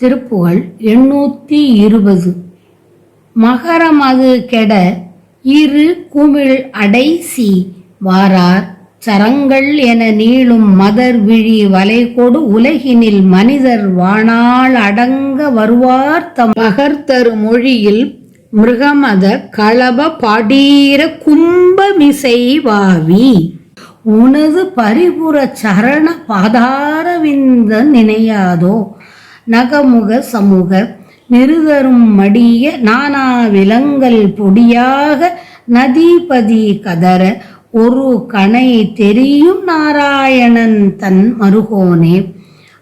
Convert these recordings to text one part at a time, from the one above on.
திருப்புகழ் 820. மகரம் அது கெட இரு குமிழ் அடைசி வாரார் சரங்கள் என நீளும் மதர் விழி வளைகொடு உலகினில் மனிதர் வாணாள் அடங்க வருவார் தம் மகர்தரு மொழியில் மிருகமத களப பாடீர கும்பமிசை வாவி உனது பரிபுர சரண பாதாரவிந்த நினையாதோ நகமுக சமூக நிருதரும் மடிய நானா விலங்கல் பொடியாக நதிபதி கதற ஒரு கணை தெரியும் நாராயணன் தன் மருகோனே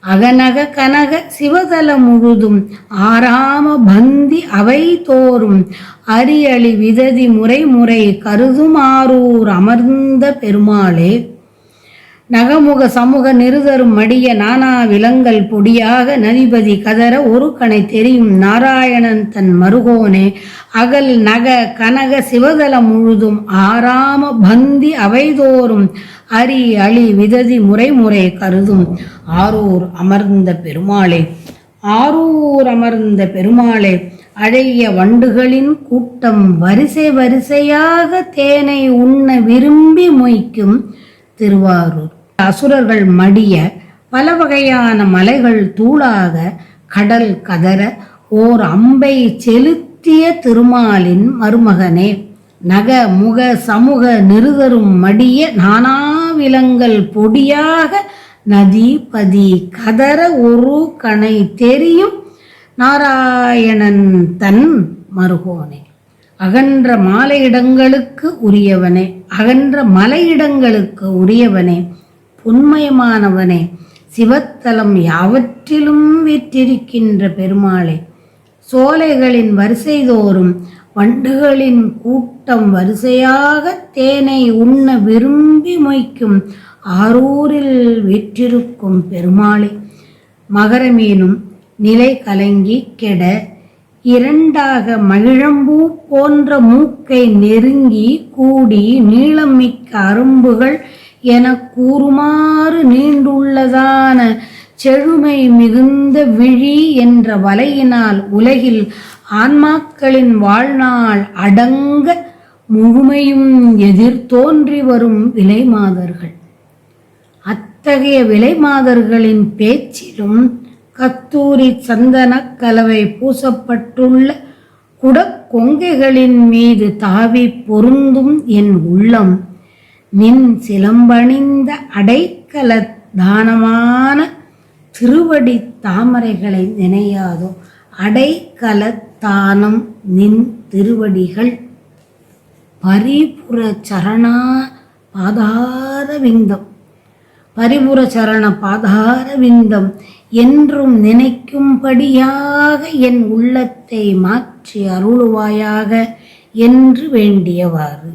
அகநக கனக சிவதல முழுதும் ஆராம பந்தி அவை தோறும் அரியளி விததி முறை முறை கருதுமாரூர் அமர்ந்த பெருமாளே நகமுக சமூக நிருதரும் மடிய நானா விலங்கல் பொடியாக நதிபதி கதற ஒரு கணை தெரியும் நாராயணன் தன் மருகோனே அகல் நக கனக சிவதல முழுதும் ஆராம பந்தி அவைதோறும் அரி அழி விததி முறை முறை கருதும் ஆரூர் அமர்ந்த பெருமாளே ஆரூர் அமர்ந்த பெருமாளே அழகிய வண்டுகளின் கூட்டம் வரிசை வரிசையாக தேனை உண்ண விரும்பி மொய்க்கும் திருவாரூர் அசுரர்கள் மடிய பல வகையான மலைகள் தூளாக கடல் கதற ஓர் அம்பை செலுத்திய திருமாலின் மருமகனே நக முக சமூக நிருதரும் மடிய நானாவிலங்கல் பொடியாக நதி பதி கதற ஒரு கணை தெரியும் நாராயணன் தன் மருகோனே அகன்ற மாலையிடங்களுக்கு உரியவனே அகன்ற மலையிடங்களுக்கு உரியவனே உண்மையமானவனே சிவத்தலம் யாவற்றிலும் வீற்றிருக்கின்ற பெருமாளே சோலைகளின் வரிசைதோறும் வண்டுகளின் கூட்டம் வரிசையாக தேனை உண்ண விரும்பி மொய்க்கும் ஆரூரில் வீற்றிருக்கும் பெருமாளே மகரமீனும் நிலை கலங்கி கெட இரண்டாக மகிழம்பூ போன்ற மூக்கை நெருங்கி கூடி நீளமிக்க அரும்புகள் என கூறுமாறு நீண்டுள்ளதான செழுமை மிகுந்த விழி என்ற வலையினால் உலகில் ஆன்மாக்களின் வாழ்நாள் அடங்க முழுமையும் எதிர் தோன்றி வரும் விலைமாதர்கள் அத்தகைய விலைமாதர்களின் பேச்சிலும் கத்தூரி சந்தன கலவை பூசப்பட்டுள்ள குடக்கொங்கைகளின் மீது தாவி பொருந்தும் என் உள்ளம் நின் சிலம்பணிந்த அடைக்கல தானமான திருவடி தாமரைகளை நினையாதோ அடைக்கல தானம் நின் திருவடிகள் பரிபுர சரணா பாதார விந்தம் பரிபுர சரண பாதார விந்தம் என்றும் நினைக்கும்படியாக என் உள்ளத்தை மாற்றி அருளுவாயாக என்று வேண்டியவாறு